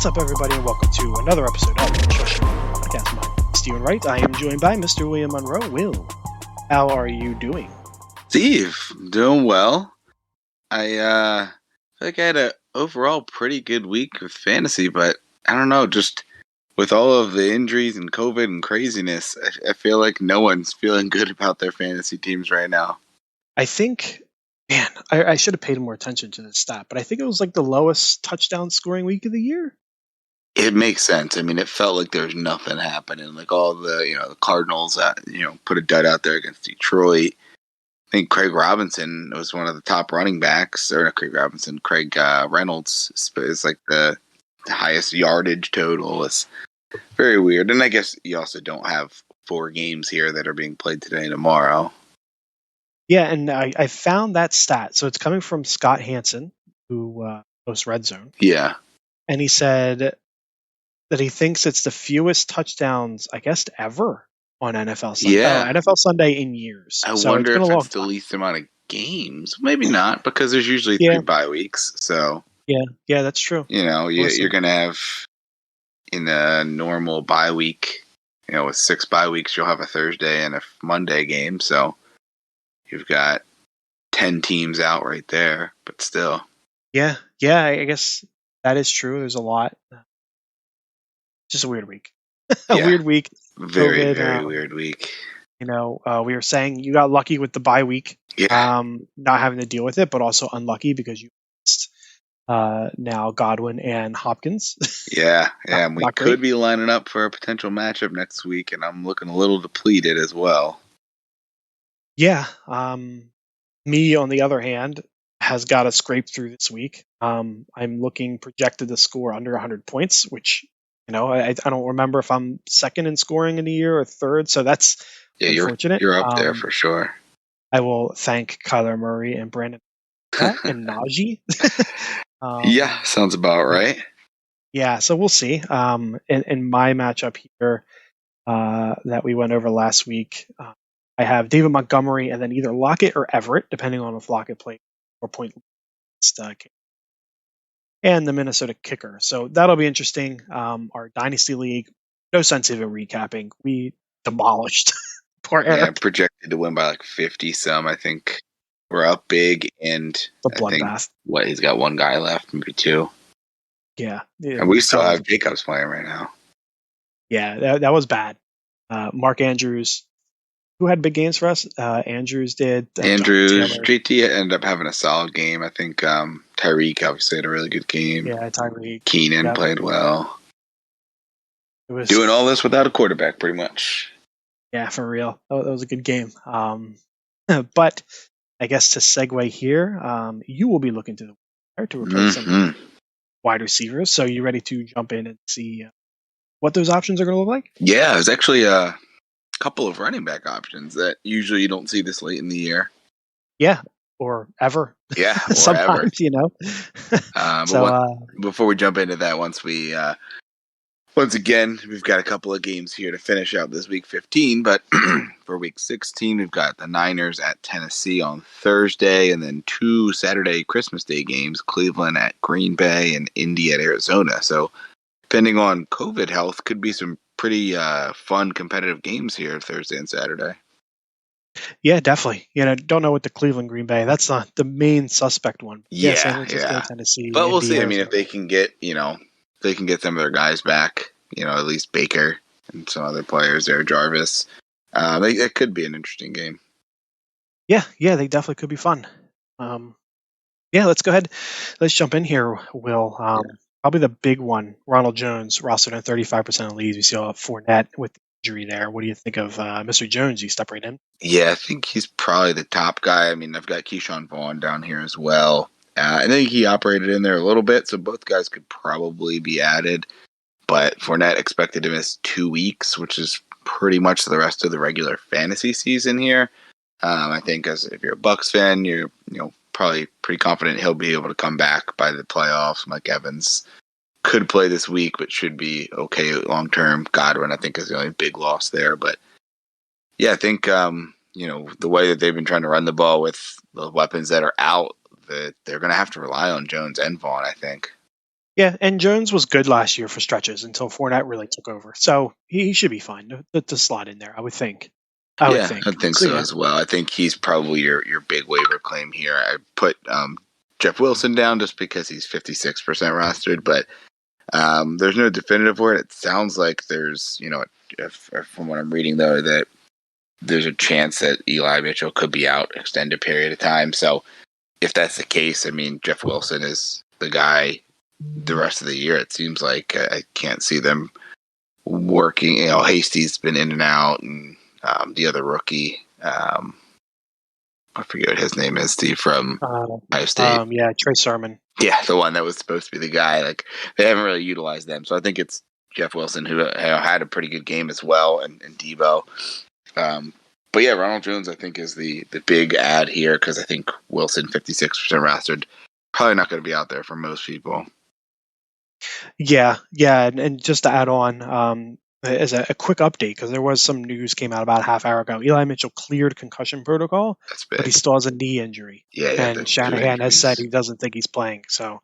What's up, everybody, and welcome to another episode of the Construction Podcast. My name is Stephen Wright. I am joined by Mr. William Monroe. Will, how are you doing? Steve, doing well. I feel like I had an overall pretty good week with fantasy, but I don't know, just with all of the injuries and COVID and craziness, I feel like no one's feeling good about their fantasy teams right now. I think, man, I should have paid more attention to this stat, but I think it was like the lowest touchdown scoring week of the year. It makes sense. I mean, it felt like there was nothing happening. Like all the Cardinals, put a dud out there against Detroit. I think Craig Robinson was one of the top running backs, or not Craig Robinson, Craig Reynolds is like the highest yardage total. It's very weird. And I guess you also don't have 4 games here that are being played today and tomorrow. Yeah, and I found that stat. So it's coming from Scott Hansen, who hosts Red Zone. Yeah. And he said that he thinks it's the fewest touchdowns, I guess, ever on NFL Sunday. Yeah. NFL Sunday in years. I So wonder it's been if a long it's the time. least amount of games. Maybe not, because there's usually Yeah. 3 bye weeks. So, Yeah, that's true. you're going to have in a normal bye week, with 6 bye weeks, you'll have a Thursday and a Monday game. So you've got 10 teams out right there, but still. Yeah, I guess that is true. There's a lot. Just a weird week. Weird week. Very, COVID, very weird week. We were saying you got lucky with the bye week, Yeah. not having to deal with it, but also unlucky because you missed now Godwin and Hopkins. Yeah. And we Not could great. be lining up for a potential matchup next week, and I'm looking a little depleted as well. Yeah. Me, on the other hand, has got to scrape through this week. I'm looking projected to score under 100 points, which, I don't remember if I'm second in scoring in the year or third. So that's unfortunate. You're up there for sure. I will thank Kyler Murray and Brandon and Najee. Yeah, sounds about right. Yeah, so we'll see. In my matchup here that we went over last week, I have David Montgomery and then either Lockett or Everett, depending on if Lockett played 4 point and the Minnesota kicker. So that'll be interesting. Our Dynasty League, no sense even recapping. We demolished poor Eric. Yeah, projected to win by like 50 some. I think we're up big, and The I think bloodbath. he's got 1 guy left, maybe 2. Yeah. And we still have Jacobs playing right now. Yeah, that was bad. Mark Andrews, who had big games for us? Andrews did. Andrews, JT ended up having a solid game. I think Tyreek obviously had a really good game. Yeah, Tyreek. Keenan played well. It was doing all this without a quarterback, pretty much. Yeah, for real. That was a good game. But I guess to segue here, you will be looking to the wire to replace some wide receivers. So you ready to jump in and see what those options are going to look like? Yeah, there's actually a couple of running back options that usually you don't see this late in the year. Yeah, or ever. Yeah, or sometimes, ever. Before we jump into that, once again, we've got a couple of games here to finish out this week 15, but for week 16, we've got the Niners at Tennessee on Thursday, and then 2 Saturday Christmas Day games, Cleveland at Green Bay and Indy at Arizona. So depending on COVID health, could be some pretty fun competitive games here Thursday and Saturday. Yeah, definitely. Don't know what the Cleveland Green Bay. That's not the main suspect one. Yeah, San Francisco, Tennessee. But we'll see. Arizona. I mean, if they can get, they can get some of their guys back, at least Baker and some other players there, Jarvis. That could be an interesting game. Yeah, they definitely could be fun. Let's go ahead. Let's jump in here, Will. Probably the big one, Ronald Jones, rostered on 35% of leagues. We see Fournette with the injury there. What do you think of Mr. Jones? You step right in? Yeah, I think he's probably the top guy. I mean, I've got Keyshawn Vaughn down here as well. I think he operated in there a little bit, so both guys could probably be added. But Fournette expected to miss 2 weeks, which is pretty much the rest of the regular fantasy season here. I think if you're a Bucs fan, you're probably pretty confident he'll be able to come back by the playoffs. Mike Evans could play this week, but should be okay long term. Godwin, I think, is the only big loss there. But yeah, I think the way that they've been trying to run the ball with the weapons that are out, that they're going to have to rely on Jones and Vaughn, I think. Yeah, and Jones was good last year for stretches until Fournette really took over. So he should be fine to slot in there, I would think. I would Yeah, I think. think So so yeah, as well. I think he's probably your big waiver claim here. I put Jeff Wilson down just because he's 56% rostered, but there's no definitive word. It sounds like there's, if from what I'm reading though, that there's a chance that Eli Mitchell could be out extended period of time. So if that's the case, I mean, Jeff Wilson is the guy the rest of the year. It seems like I can't see them working. Hasty's been in and out, and the other rookie, I forget what his name is, Steve from Ohio State. yeah, Trey Sermon. Yeah, the one that was supposed to be the guy. Like they haven't really utilized them, so I think it's Jeff Wilson who had a pretty good game as well, and Debo. But yeah, Ronald Jones I think is the big add here because I think Wilson 56% rostered, probably not going to be out there for most people. Yeah, and just to add on, as a quick update, because there was some news came out about a half hour ago. Eli Mitchell cleared concussion protocol, That's but he big. still has a knee injury, Yeah, the and two Shanahan has said injuries. he doesn't think he's playing. So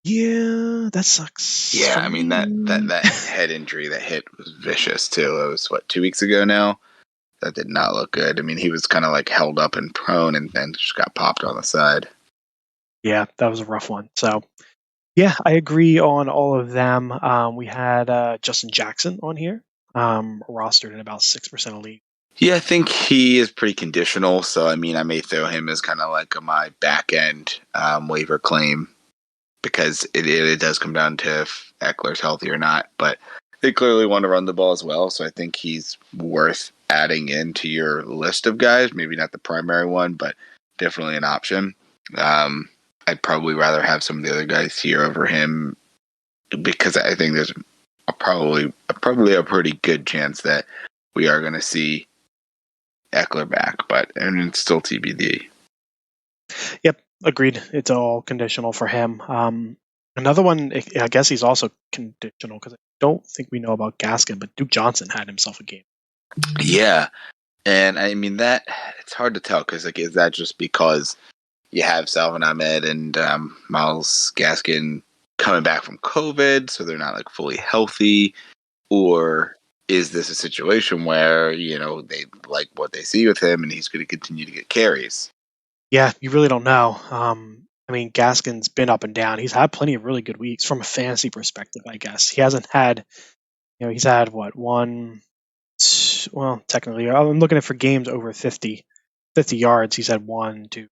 yeah, that sucks Yeah, for I mean that me. head injury that hit was vicious too. It was 2 weeks ago now. That did not look good. I mean, he was kind of like held up and prone, and then just got popped on the side. Yeah, that was a rough one. So yeah, I agree on all of them. We had Justin Jackson on here, rostered in about 6% of league. Yeah, I think he is pretty conditional. So I mean, I may throw him as kind of like my back end waiver claim because it does come down to if Eckler's healthy or not. But they clearly want to run the ball as well, so I think he's worth adding into your list of guys. Maybe not the primary one, but definitely an option. I'd probably rather have some of the other guys here over him because I think there's probably a pretty good chance that we are going to see Eckler back, but it's still TBD. Yep, agreed. It's all conditional for him. Another one, I guess he's also conditional because I don't think we know about Gaskin, but Duke Johnson had himself a game. Yeah, and I mean that it's hard to tell because like is that just because you have Salvin Ahmed and Myles Gaskin coming back from COVID, so they're not like fully healthy, or is this a situation where they like what they see with him and he's going to continue to get carries? Yeah, you really don't know. I mean, Gaskin's been up and down. He's had plenty of really good weeks from a fantasy perspective, I guess. He hasn't had, he's had what, well, technically, I'm looking at for games over 50 yards. He's had 1, 2,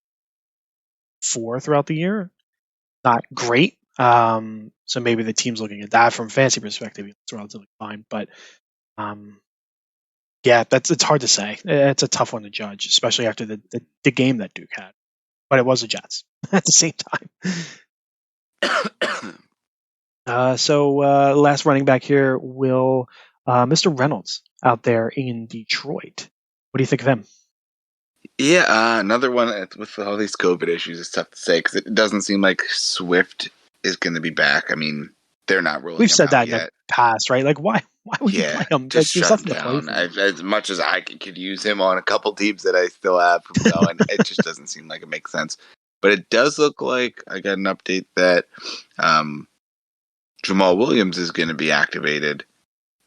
4 throughout the year. Not great. So maybe the team's looking at that from a fantasy perspective. It's relatively fine. But um, yeah, it's hard to say. It's a tough one to judge, especially after the game that Duke had. But it was the Jets at the same time. Last running back here will Mr. Reynolds out there in Detroit. What do you think of him? Yeah, another one with all these COVID issues is tough to say because it doesn't seem like Swift is going to be back. I mean, they're not ruling We've him said out that in the yet. past, right? Like, why would you Yeah, play him? just There's shut him nothing to play down. for. As much as I could use him on a couple teams that I still have from going, it just doesn't seem like it makes sense. But it does look like I got an update that Jamal Williams is going to be activated,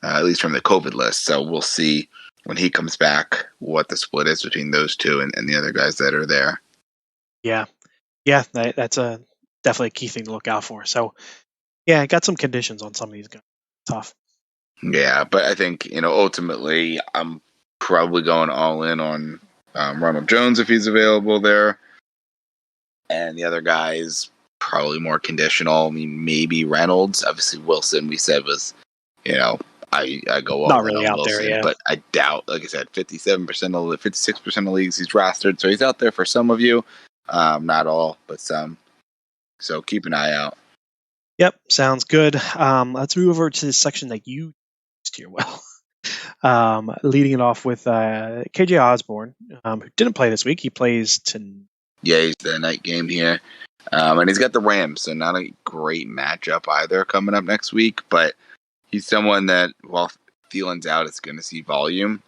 at least from the COVID list. So we'll see when he comes back what the split is between those two and the other guys that are there. Yeah, that's a definitely a key thing to look out for. So yeah, got some conditions on some of these guys. Tough. Yeah, but I think ultimately I'm probably going all in on Ronald Jones if he's available there, and the other guys probably more conditional. I mean, maybe Reynolds. Obviously, Wilson we said was, I go Not all in really on out there, Wilson, yeah. but I doubt. Like I said, 56% of leagues he's rostered, so he's out there for some of you, not all, but some. So keep an eye out. Yep, sounds good. Let's move over to the section that you used here well. Leading it off with KJ Osborne, who didn't play this week. He plays tonight. Yeah, he's the night game here. And he's got the Rams, so not a great matchup either coming up next week, but he's someone that, while Thielen's out, is going to see volume.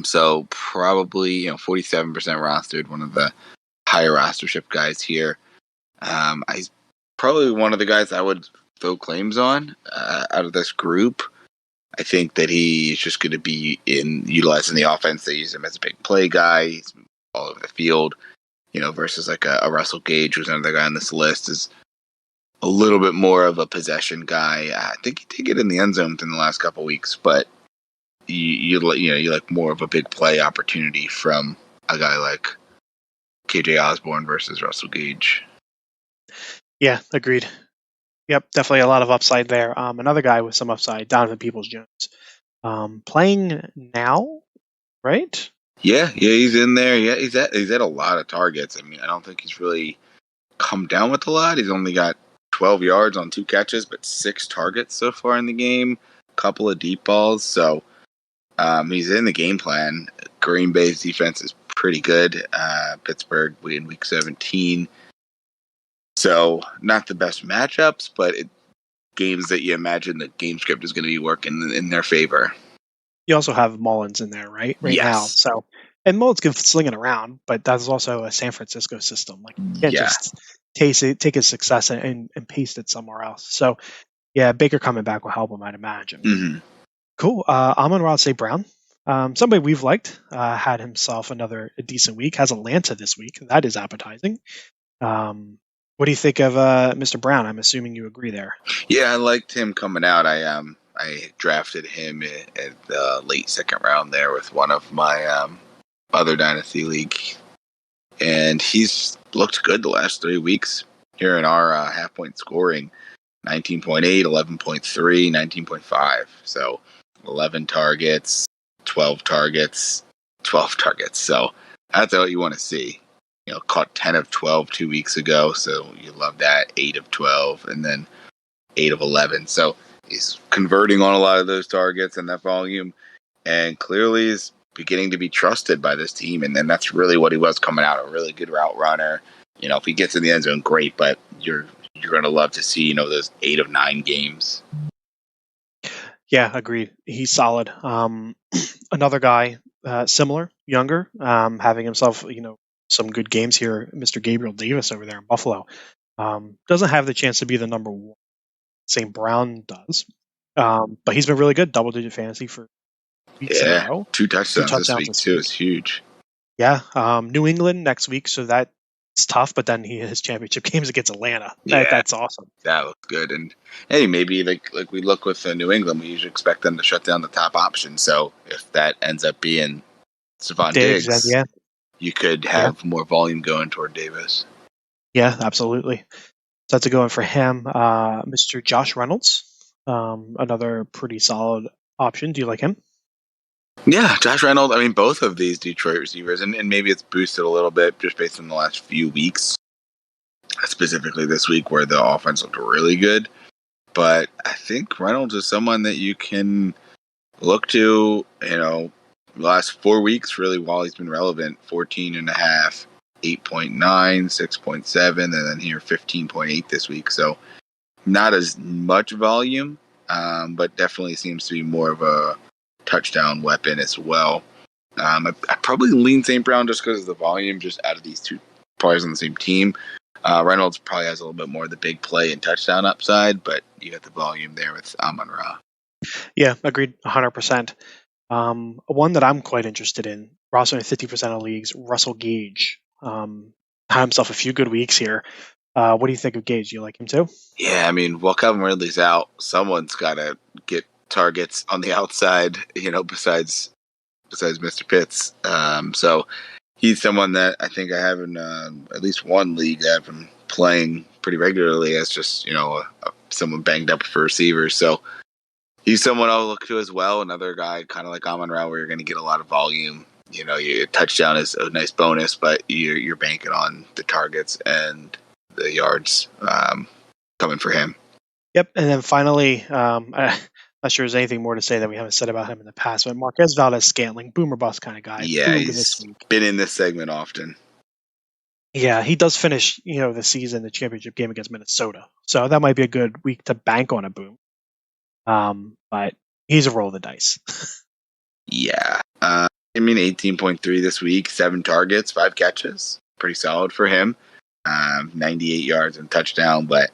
So probably 47% rostered, one of the higher rostership guys here. probably one of the guys I would throw claims on out of this group. I think that he's just going to be utilizing the offense. They use him as a big play guy. He's all over the field, versus like a Russell Gage, who's another guy on this list, is a little bit more of a possession guy. I think he did get in the end zone in the last couple weeks, but you like more of a big play opportunity from a guy like KJ Osborne versus Russell Gage. Yeah, agreed. Yep, definitely a lot of upside there. Another guy with some upside, Donovan Peoples-Jones. Playing now, right? Yeah, he's in there. Yeah, he's at a lot of targets. I mean, I don't think he's really come down with a lot. He's only got 12 yards on 2 catches, but 6 targets so far in the game. A couple of deep balls. So he's in the game plan. Green Bay's defense is pretty good. Pittsburgh in week 17. So not the best matchups, but games that you imagine the game script is going to be working in their favor. You also have Mullins in there, right now. Yes. So, and Mullins can sling it around, but that's also a San Francisco system. Like, you can't just take his success and paste it somewhere else. So, yeah, Baker coming back will help him, I'd imagine. Mm-hmm. Cool. Amon-Ra St. Brown, somebody we've liked, had himself another decent week. Has Atlanta this week. That is appetizing. What do you think of Mr. Brown? I'm assuming you agree there. Yeah, I liked him coming out. I drafted him in the late second round there with one of my other dynasty league, and he's looked good the last 3 weeks here in our half point scoring. 19.8, 11.3, 19.5. So 11 targets, 12 targets, 12 targets. So that's what you want to see. Caught 10 of 12 2 weeks ago. So you love that. 8 of 12 and then 8 of 11. So he's converting on a lot of those targets and that volume, and clearly is beginning to be trusted by this team. And then that's really what he was coming out, a really good route runner. If he gets in the end zone, great, but you're going to love to see, those 8 of 9 games. Yeah, agreed. He's solid. Another guy, similar, younger, having himself, some good games here. Mr. Gabriel Davis over there in Buffalo. Doesn't have the chance to be the number one. St. Brown does. But he's been really good. Double-digit fantasy for weeks in a row. 2 touchdowns this week, too. It's huge. Yeah. New England next week, so that's tough, but then he has championship games against Atlanta. Yeah, that's awesome. That looks good. And hey, maybe like we look with New England, we usually expect them to shut down the top option. So if that ends up being Stephon Diggs, you could have more volume going toward Davis. Yeah, absolutely. So that's a good one for him. Mr. Josh Reynolds, another pretty solid option. Do you like him? Yeah, Josh Reynolds. I mean, both of these Detroit receivers, and maybe it's boosted a little bit just based on the last few weeks, specifically this week where the offense looked really good. But I think Reynolds is someone that you can look to, the last 4 weeks, really, while he's been relevant. 14.5, 8.9, 6.7, and then here 15.8 this week. So not as much volume, but definitely seems to be more of a touchdown weapon as well. I probably lean St. Brown just because of the volume, just out of these 2 players on the same team. Reynolds probably has a little bit more of the big play and touchdown upside, but you got the volume there with Amon-Ra. Yeah, agreed 100%. One that I'm quite interested in, roster in 50% of leagues, Russell Gage. Had himself a few good weeks here. What do you think of Gage? Do you like him too? Yeah, I mean, while Calvin Ridley's out, someone's got to get targets on the outside, besides Mr. Pitts. So he's someone that I think I have in at least one league that I've been playing pretty regularly as just, someone banged up for receivers. So he's someone I'll look to as well. Another guy kind of like Amon-Ra where you're going to get a lot of volume. Your touchdown is a nice bonus, but you're banking on the targets and the yards coming for him. Yep. And then finally, I'm not sure there's anything more to say that we haven't said about him in the past, but Marquez Valdes-Scantling, boomer bust kind of guy. Yeah, he's been in this segment often. Yeah, he does finish, the season, the championship game against Minnesota. So that might be a good week to bank on a boom. But he's a roll of the dice. Yeah. 18.3 this week, 7 targets, 5 catches. Pretty solid for him. 98 yards and touchdown, but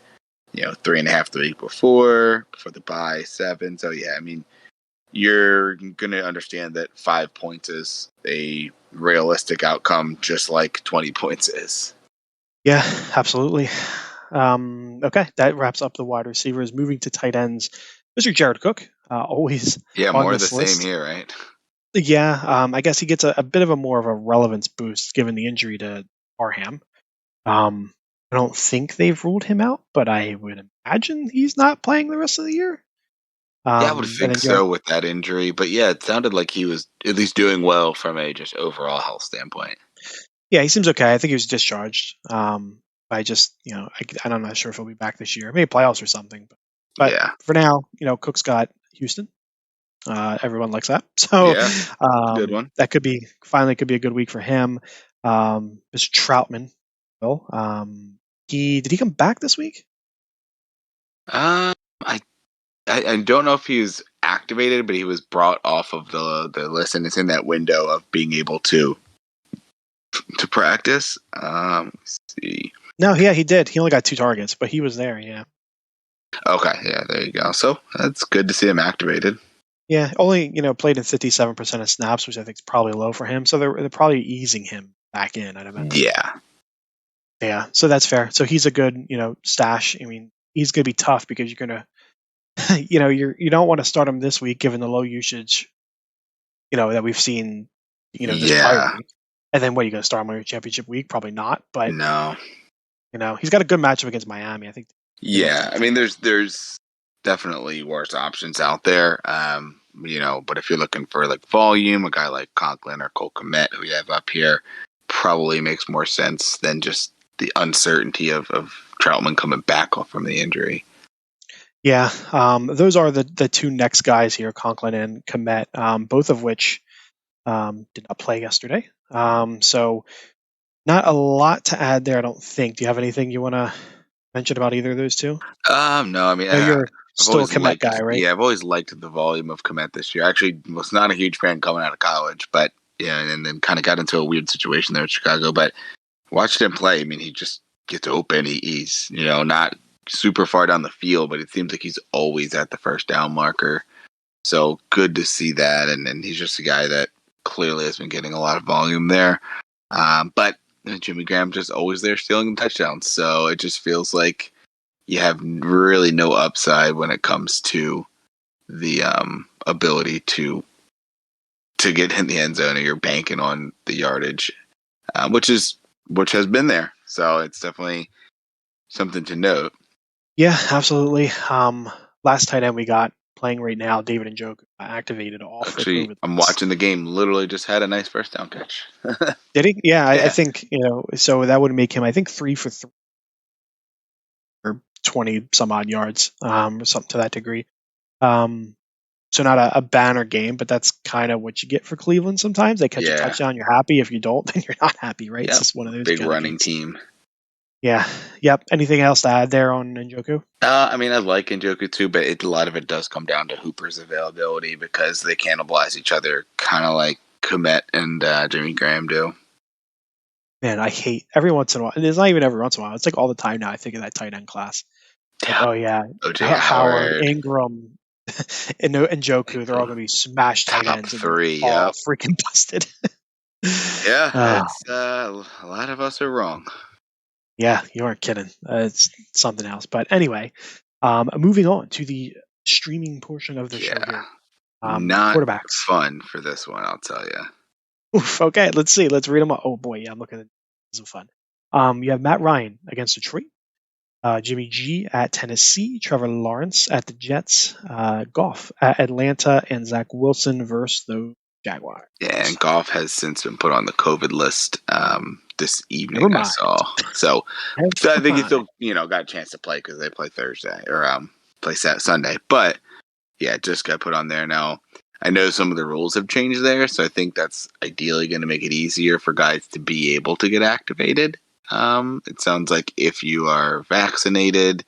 3.5 the week before the bye, 7. So yeah, I mean, you're going to understand that 5 points is a realistic outcome, just like 20 points is. Yeah, absolutely. Okay, that wraps up the wide receivers. Moving to tight ends, Mr. Jared Cook, always Yeah, on more of the this same list. here, right? Yeah, I guess he gets a bit of a more of a relevance boost given the injury to Parham. I don't think they've ruled him out, but I would imagine he's not playing the rest of the year. Yeah, I would And think then Jared, so with that injury. But yeah, it sounded like he was at least doing well from a just overall health standpoint. yeah, he seems okay. I think he was discharged. I just, I'm not sure if he'll be back this year, maybe playoffs or something. But Yeah. for now, Cook's got Houston. Everyone likes that, so Yeah. Good one. that could be a good week for him. Mr. Troutman, Will, he did he come back this week? I I don't know if he was activated, but he was brought off of the list, and it's in that window of being able to practice. Let's see. No, yeah, he did. He only got 2 targets, but he was there. Yeah, Okay, yeah, there you go. So that's good to see him activated. yeah, only played in 57% of snaps, which I think is probably low for him. So they're probably easing him back in. I'd imagine. Yeah, Yeah, so that's fair. So he's a good stash. I mean, he's going to be tough because you're going to you don't want to start him this week given the low usage that we've seen, this prior yeah. week. And then what, are you going to start him on your championship week? Probably not. But, No, he's got a good matchup against Miami. I think. yeah. I mean, there's definitely worse options out there. But if you're looking for like volume, a guy like Conklin or Cole Kmet, who we have up here, probably makes more sense than just the uncertainty of Troutman coming back off from the injury. Yeah, those are the 2 next guys here, Conklin and Komet, both of which did not play yesterday. So not a lot to add there, I don't think. Do you have anything you want to mention about either of those two? No, I mean, No, you're I've still a always Komet liked, guy, right? yeah, I've always liked the volume of Komet this year. Actually, was not a huge fan coming out of college, but yeah, and then kind of got into a weird situation there at Chicago. But watched him play. I mean, he just gets open. He's not super far down the field, but it seems like he's always at the first down marker. So good to see that, and he's just a guy that clearly has been getting a lot of volume there. But Jimmy Graham just always there stealing touchdowns. So it just feels like you have really no upside when it comes to the ability to get in the end zone, or you're banking on the yardage, which has been there. So it's definitely something to note. Yeah, absolutely. Last tight end we got playing right now, David Njoku, activated off the Actually, COVID I'm list. watching the game. Literally just had a nice first down catch. Did he? Yeah, I Yeah. think so that would make him, I think, 3 for 3 or 20 some odd yards, or something to that degree. So not a banner game, but that's kind of what you get for Cleveland sometimes. They catch a Yeah. touchdown, you're happy. If you don't, then you're not happy, right? It's Yep. just one of those Big kind of running games. team. Yeah. Yep. Anything else to add there on Njoku? I mean, I like Njoku too, but a lot of it does come down to Hooper's availability because they cannibalize each other, kind of like Komet and Jimmy Graham do. Man, I hate every once in a while. It's not even every once in a while. It's like all the time now. I think of that tight end class. Like, Yeah. oh yeah, OJ Howard, Howard, Ingram, and Njoku. They're all going to be smashed tight top ends, and they're 3. all Yep. freaking busted. Yeah, Oh, it's a lot of us are wrong. yeah, you aren't kidding. It's something else. But anyway, moving on to the streaming portion of the show Yeah, here. not Quarterbacks. fun for this one, I'll tell you. Oof, okay, let's see. Let's read them up. Oh boy, yeah, I'm looking at this is fun. You have Matt Ryan against Detroit, Jimmy G at Tennessee, Trevor Lawrence at the Jets, Goff at Atlanta, and Zach Wilson versus the Jaguars. Yeah, and Goff has since been put on the COVID list this Never evening, I mind. saw. So Never I think he mind. still, got a chance to play because they play Thursday or play Sunday. But yeah, just got put on there now. I know some of the rules have changed there, so I think that's ideally going to make it easier for guys to be able to get activated. It sounds like if you are vaccinated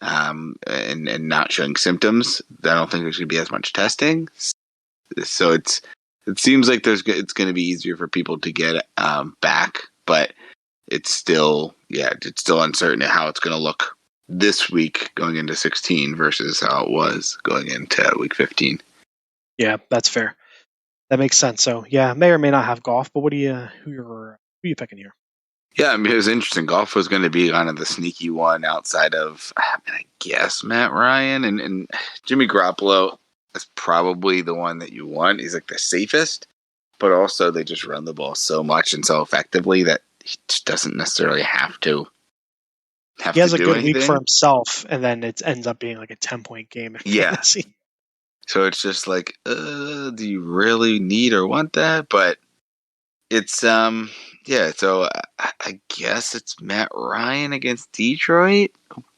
and not showing symptoms, I don't think there's going to be as much testing. So it seems like it's going to be easier for people to get back, but it's still uncertain how it's going to look this week going into 16 versus how it was going into week 15. Yeah, that's fair. That makes sense. So yeah, may or may not have Goff, but who are you picking here? Yeah, I mean, it was interesting. Goff was going to be kind of the sneaky one outside of, I guess, Matt Ryan and Jimmy Garoppolo is probably the one that you want. He's like the safest, but also they just run the ball so much and so effectively that he just doesn't necessarily have to He has a do good week for anything. himself, and then it ends up being like a 10-point game in fantasy. So it's just like, do you really need or want that? But it's yeah. So I guess it's Matt Ryan against Detroit,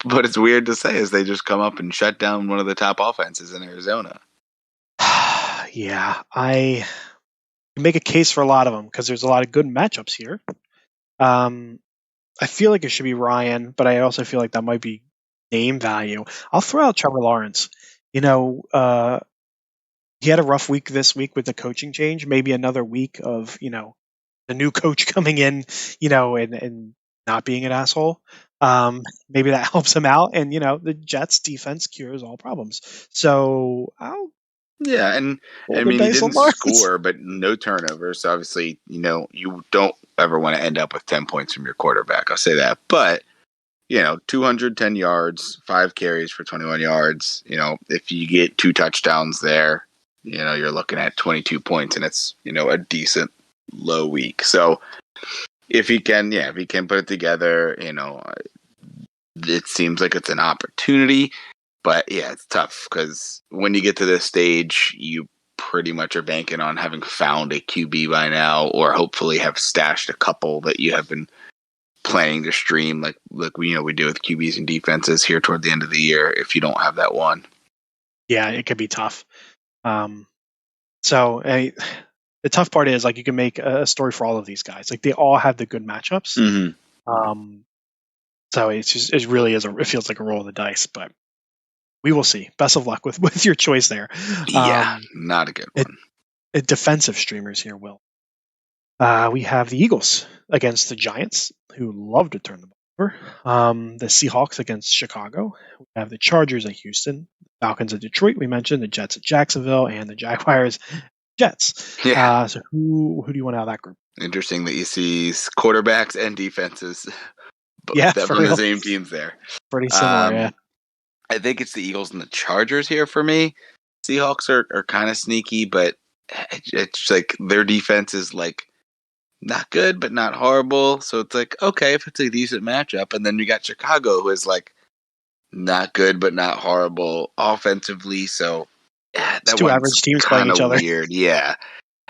but it's weird to say as they just come up and shut down one of the top offenses in Arizona. Yeah, I can make a case for a lot of them because there's a lot of good matchups here. I feel like it should be Ryan, but I also feel like that might be name value. I'll throw out Trevor Lawrence. You know, he had a rough week this week with the coaching change. Maybe another week of the new coach coming in, and not being an asshole. Maybe that helps him out. And the Jets defense cures all problems. So I'll Yeah, and roll I the mean he dice on didn't Lawrence. score, but no turnovers. So obviously, you don't ever want to end up with 10 points from your quarterback. I'll say that, but 210 yards, 5 carries for 21 yards. If you get 2 touchdowns there, you're looking at 22 points, and it's, a decent low week. So if he can put it together, it seems like it's an opportunity. But yeah, it's tough because when you get to this stage, you pretty much are banking on having found a QB by now, or hopefully have stashed a couple that you have been planning to stream, like we do with QBs and defenses here toward the end of the year. If you don't have that one, Yeah, it could be tough. So the tough part is like you can make a story for all of these guys. Like they all have the good matchups. So it really is it feels like a roll of the dice, but we will see. Best of luck with your choice there. Not a good one. Defensive streamers here, Will. We have the Eagles against the Giants, who love to turn the ball over. The Seahawks against Chicago. We have the Chargers at Houston, Falcons at Detroit. We mentioned the Jets at Jacksonville, and the Jaguars Jets. Yeah. So who do you want out of that group? Interesting that you see quarterbacks and defenses Yeah, both for on the real. same teams there. Pretty similar, yeah. I think it's the Eagles and the Chargers here for me. Seahawks are kind of sneaky, but it's like their defense is like not good, but not horrible. So it's like, okay, if it's a decent matchup. And then you got Chicago, who is like not good, but not horrible offensively. So It's that two one's average teams playing kind each of other. weird. Yeah.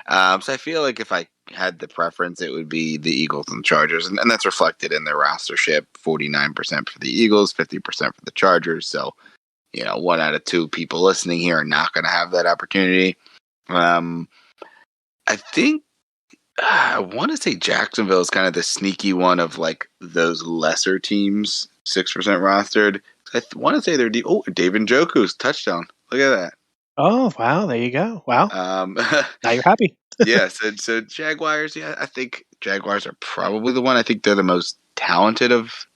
So I feel like if I had the preference, it would be the Eagles and Chargers. And that's reflected in their rostership, 49% for the Eagles, 50% for the Chargers. So, 1 out of 2 people listening here are not going to have that opportunity. I think I want to say Jacksonville is kind of the sneaky one of like those lesser teams, 6% rostered. I want to say they're David Njoku's touchdown. Look at that. Oh, wow. There you go. Wow. Now you're happy. Yeah. So Jaguars. Yeah, I think Jaguars are probably the one. I think they're the most talented of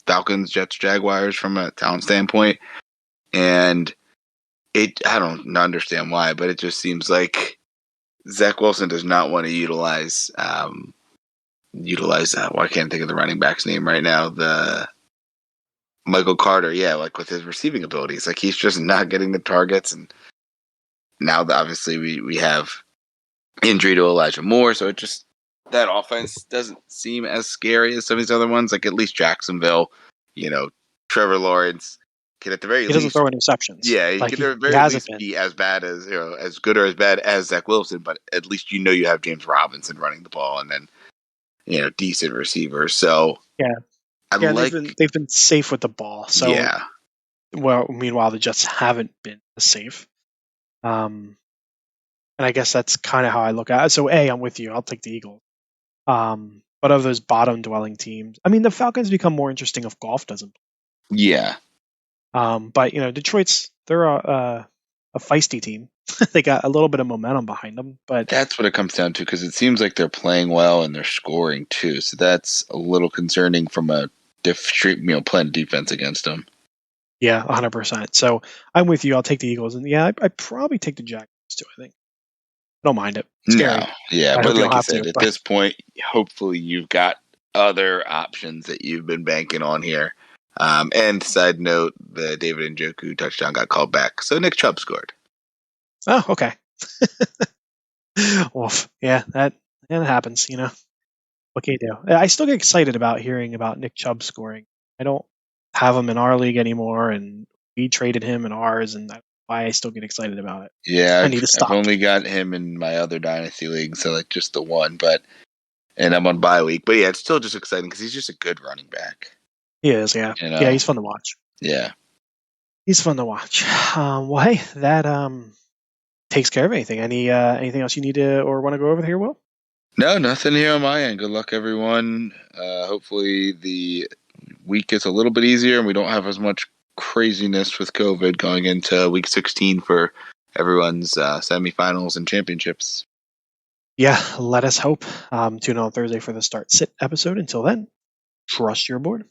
Falcons, Jets, Jaguars from a talent standpoint. And I don't understand why, but it just seems like Zach Wilson does not want to utilize that. Well, I can't think of the running back's name right now. The Michael Carter, yeah, like with his receiving abilities, like he's just not getting the targets. And now that obviously we have injury to Elijah Moore, so it just that offense doesn't seem as scary as some of these other ones. Like at least Jacksonville, Trevor Lawrence can at the very He doesn't least, throw interceptions. yeah, he Like can at the he very hasn't least been. be as bad as as good or as bad as Zach Wilson. But at least you have James Robinson running the ball, and then decent receivers. So Yeah. I Yeah, and like, they've been safe with the ball. So yeah, meanwhile the Jets haven't been safe. And I guess that's kind of how I look at it. So I'm with you. I'll take the Eagles. But of those bottom dwelling teams, I mean the Falcons become more interesting if Golf doesn't. yeah. But Detroit's they're a feisty team. They got a little bit of momentum behind them, but That's what it comes down to because it seems like they're playing well and they're scoring too. So that's a little concerning from a playing defense against them. Yeah, 100%. So I'm with you. I'll take the Eagles, and yeah, I'd probably take the Jaguars too. I think I don't mind it. No, Scary. yeah, I but hope you don't like you have to. said, at But this point, hopefully you've got other options that you've been banking on here. And side note, the David Njoku touchdown got called back, so Nick Chubb scored. oh, okay. Wolf. Yeah, that happens. What can you do? I still get excited about hearing about Nick Chubb scoring. I don't have him in our league anymore, and we traded him in ours, and that's why I still get excited about it. Yeah, I need to I've stop. only got him in my other dynasty league, so like just the one, and I'm on bye week. But yeah, it's still just exciting because he's just a good running back. He is, yeah. You Yeah, know? he's fun to watch. Yeah. He's fun to watch. Well, hey, that takes care of anything. Anything else you need to or want to go over here, Will? No, nothing here on my end. Good luck, everyone. Hopefully the week gets a little bit easier and we don't have as much craziness with COVID going into week 16 for everyone's semifinals and championships. Yeah, let us hope. Tune in on Thursday for the Start Sit episode. Until then, trust your board.